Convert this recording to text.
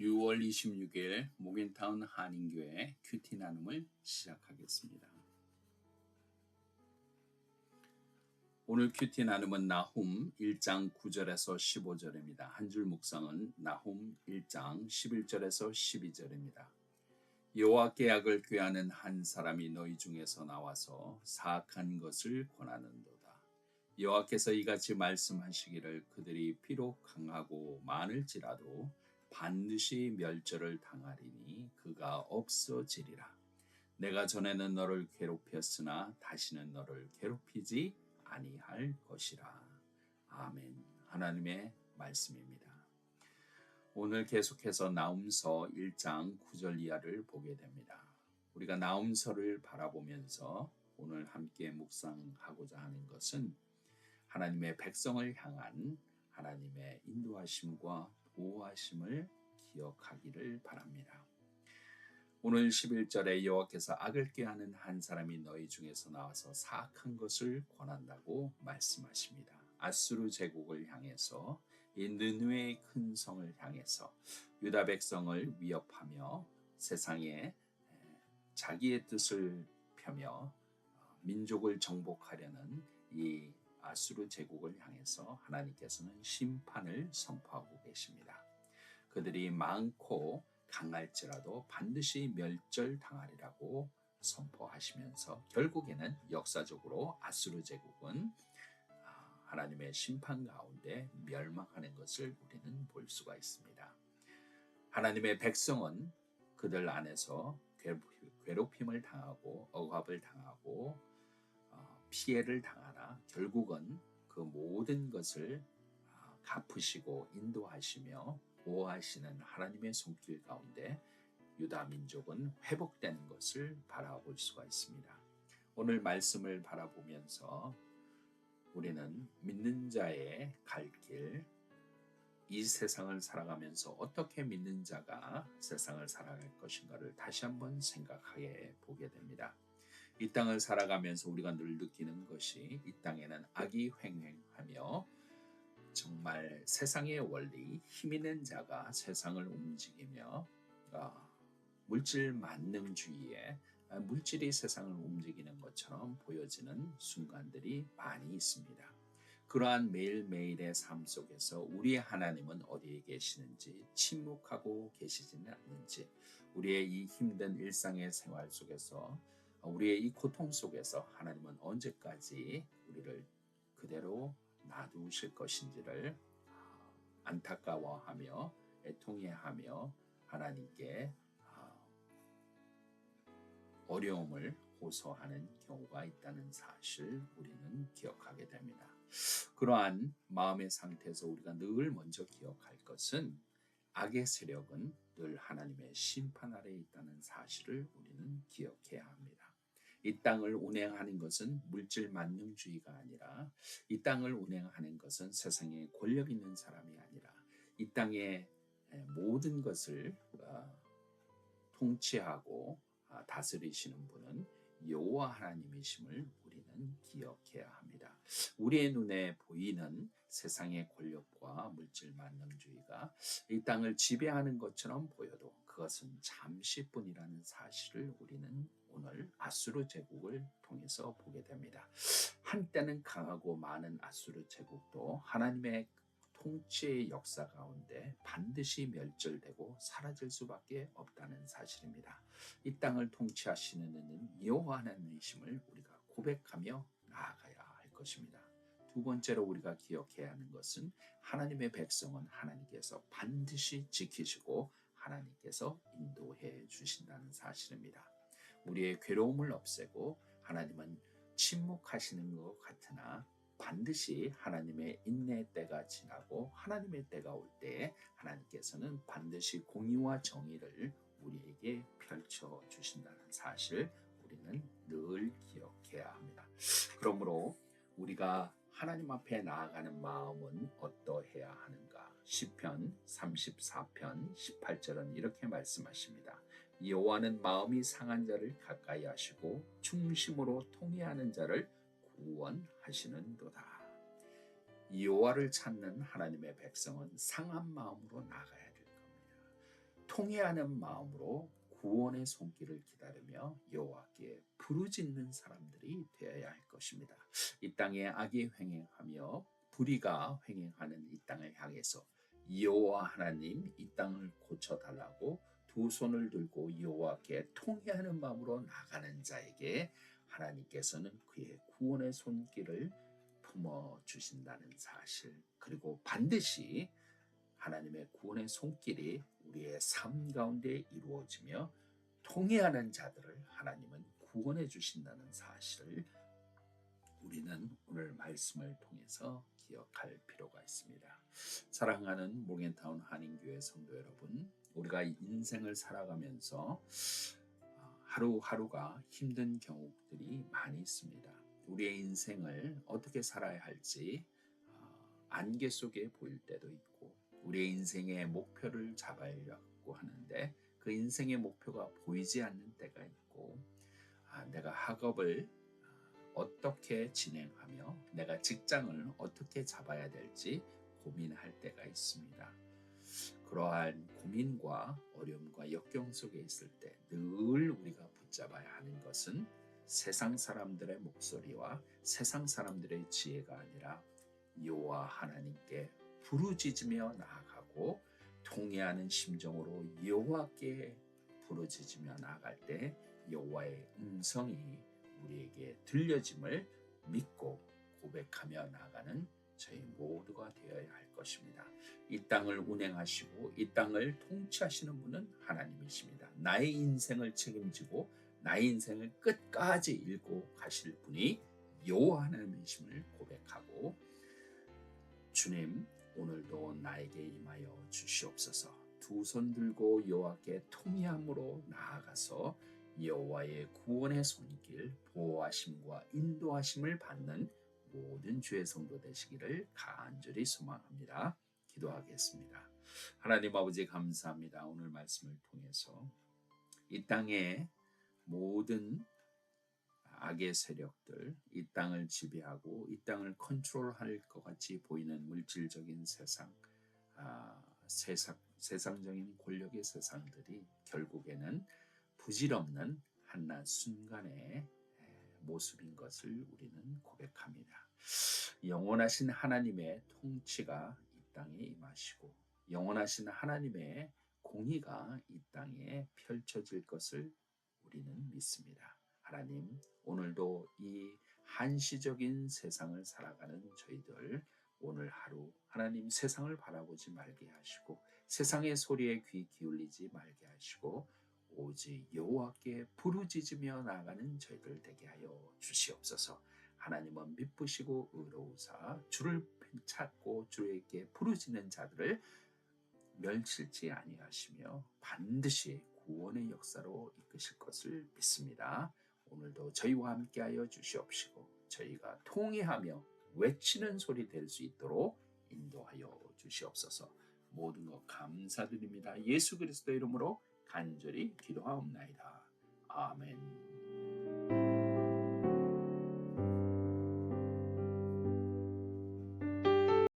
6월 26일 모겐타운 한인교회 큐티 나눔을 시작하겠습니다. 오늘 큐티 나눔은 나훔 1장 9절에서 15절입니다. 한 줄 묵상은 나훔 1장 11절에서 12절입니다. 여호와께 약을 꾀하는 한 사람이 너희 중에서 나와서 사악한 것을 권하는도다. 여호와께서 이같이 말씀하시기를 그들이 비록 강하고 많을지라도 반드시 멸절을 당하리니 그가 없어지리라. 내가 전에는 너를 괴롭혔으나 다시는 너를 괴롭히지 아니할 것이라. 아멘. 하나님의 말씀입니다. 오늘 계속해서 나훔서 1장 9절 이하를 보게 됩니다. 우리가 나훔서를 바라보면서 오늘 함께 묵상하고자 하는 것은 하나님의 백성을 향한 하나님의 인도하심과 보호하심을 기억하기를 바랍니다. 오늘 11절에 여호와께서 악을 꾀하는 한 사람이 너희 중에서 나와서 사악한 것을 권한다고 말씀하십니다. 아수르 제국을 향해서 이 느느웨의 큰 성을 향해서 유다 백성을 위협하며 세상에 자기의 뜻을 펴며 민족을 정복하려는 이 아수르 제국을 향해서 하나님께서는 심판을 선포하고 계십니다. 그들이 많고 강할지라도 반드시 멸절당하리라고 선포하시면서 결국에는 역사적으로 아수르 제국은 하나님의 심판 가운데 멸망하는 것을 우리는 볼 수가 있습니다. 하나님의 백성은 그들 안에서 괴롭힘을 당하고 억압을 당하고 피해를 당하나 결국은 그 모든 것을 갚으시고 인도하시며 보호하시는 하나님의 손길 가운데 유다 민족은 회복되는 것을 바라볼 수가 있습니다. 오늘 말씀을 바라보면서 우리는 믿는 자의 갈 길, 이 세상을 살아가면서 어떻게 믿는 자가 세상을 살아갈 것인가를 다시 한번 생각하게 보게 됩니다. 이 땅을 살아가면서 우리가 늘 느끼는 것이 이 땅에는 악이 횡행하며 정말 세상의 원리, 힘 있는 자가 세상을 움직이며 물질 만능주의에 물질이 세상을 움직이는 것처럼 보여지는 순간들이 많이 있습니다. 그러한 매일매일의 삶 속에서 우리의 하나님은 어디에 계시는지, 침묵하고 계시지는 않는지, 우리의 이 힘든 일상의 생활 속에서 우리의 이 고통 속에서 하나님은 언제까지 우리를 그대로 놔두실 것인지를 안타까워하며 애통해하며 하나님께 어려움을 호소하는 경우가 있다는 사실 우리는 기억하게 됩니다. 그러한 마음의 상태에서 우리가 늘 먼저 기억할 것은 악의 세력은 늘 하나님의 심판 아래에 있다는 사실을 우리는 기억해야 합니다. 이 땅을 운행하는 것은 물질 만능주의가 아니라 이 땅을 운행하는 것은 세상에 권력 있는 사람이 아니라 이 땅의 모든 것을 통치하고 다스리시는 분은 여호와 하나님이심을 우리는 기억해야 합니다. 우리의 눈에 보이는 세상의 권력과 물질 만능주의가 이 땅을 지배하는 것처럼 보여도 그것은 잠시뿐이라는 사실을 우리는 오늘 아수르 제국을 통해서 보게 됩니다. 한때는 강하고 많은 아수르 제국도 하나님의 통치의 역사 가운데 반드시 멸절되고 사라질 수밖에 없다는 사실입니다. 이 땅을 통치하시는 이는 여호와 하나님이심을 우리가 고백하며 나아가야 할 것입니다. 두 번째로 우리가 기억해야 하는 것은 하나님의 백성은 하나님께서 반드시 지키시고 하나님께서 인도해 주신다는 사실입니다. 우리의 괴로움을 없애고 하나님은 침묵하시는 것 같으나 반드시 하나님의 인내 때가 지나고 하나님의 때가 올 때에 하나님께서는 반드시 공의와 정의를 우리에게 펼쳐 주신다는 사실 우리는 늘 기억해야 합니다. 그러므로 우리가 하나님 앞에 나아가는 마음은 어떠해야 하는가? 시편 34편 18절은 이렇게 말씀하십니다. 여호와는 마음이 상한 자를 가까이 하시고 중심으로 통회하는 자를 구원하시는도다. 여호와를 찾는 하나님의 백성은 상한 마음으로 나가야 될 겁니다. 통회하는 마음으로 구원의 손길을 기다리며 여호와께 부르짖는 사람들이 되어야 할 것입니다. 이 땅에 악이 횡행하며 불의가 횡행하는 이 땅을 향해서 여호와 하나님 이 땅을 고쳐달라고 두 손을 들고 여호와께 통회하는 마음으로 나가는 자에게 하나님께서는 그의 구원의 손길을 품어 주신다는 사실, 그리고 반드시 하나님의 구원의 손길이 우리의 삶 가운데 이루어지며 통회하는 자들을 하나님은 구원해 주신다는 사실을 우리는 오늘 말씀을 통해서 기억할 필요가 있습니다. 사랑하는 모겐타운 한인교회 성도 여러분, 우리가 인생을 살아가면서 하루하루가 힘든 경우들이 많이 있습니다. 우리의 인생을 어떻게 살아야 할지 안개 속에 보일 때도 있고, 우리의 인생의 목표를 잡으려고 하는데 그 인생의 목표가 보이지 않는 때가 있고, 내가 학업을 어떻게 진행하며 내가 직장을 어떻게 잡아야 될지 고민할 때가 있습니다. 그러한 고민과 어려움과 역경 속에 있을 때 늘 우리가 붙잡아야 하는 것은 세상 사람들의 목소리와 세상 사람들의 지혜가 아니라 여호와 하나님께 부르짖으며 나아가고 통회하는 심정으로 여호와께 부르짖으며 나아갈 때 여호와의 음성이 우리에게 들려짐을 믿고 고백하며 나아가는 저희 모두가 되어야 할 것입니다. 이 땅을 운행하시고 이 땅을 통치하시는 분은 하나님이십니다. 나의 인생을 책임지고 나의 인생을 끝까지 읽고 가실 분이 여호와 하나님이심을 고백하고, 주님 오늘도 나에게 임하여 주시옵소서. 두 손 들고 여호와께 통회함으로 나아가서 여호와의 구원의 손길, 보호하심과 인도하심을 받는 모든 주의 성도 되시기를 간절히 소망합니다. 기도하겠습니다. 하나님 아버지 감사합니다. 오늘 말씀을 통해서 이 땅의 모든 악의 세력들, 이 땅을 지배하고 이 땅을 컨트롤할 것 같이 보이는 물질적인 세상적인 권력의 세상들이 결국에는 부질없는 한낱 순간의 모습인 것을 우리는 고백합니다. 영원하신 하나님의 통치가 이 땅에 임하시고 영원하신 하나님의 공의가 이 땅에 펼쳐질 것을 우리는 믿습니다. 하나님, 오늘도 이 한시적인 세상을 살아가는 저희들 오늘 하루 하나님 세상을 바라보지 말게 하시고 세상의 소리에 귀 기울이지 말게 하시고 오직 여호와께 부르짖으며 나아가는 저희들 되게 하여 주시옵소서. 하나님은 미쁘시고 의로우사 주를 찾고 주에게 부르짖는 자들을 멸칠지 아니하시며 반드시 구원의 역사로 이끄실 것을 믿습니다. 오늘도 저희와 함께하여 주시옵시고 저희가 통회하며 외치는 소리 될 수 있도록 인도하여 주시옵소서. 모든 것 감사드립니다. 예수 그리스도 이름으로 간절히 기도하옵나이다. 아멘.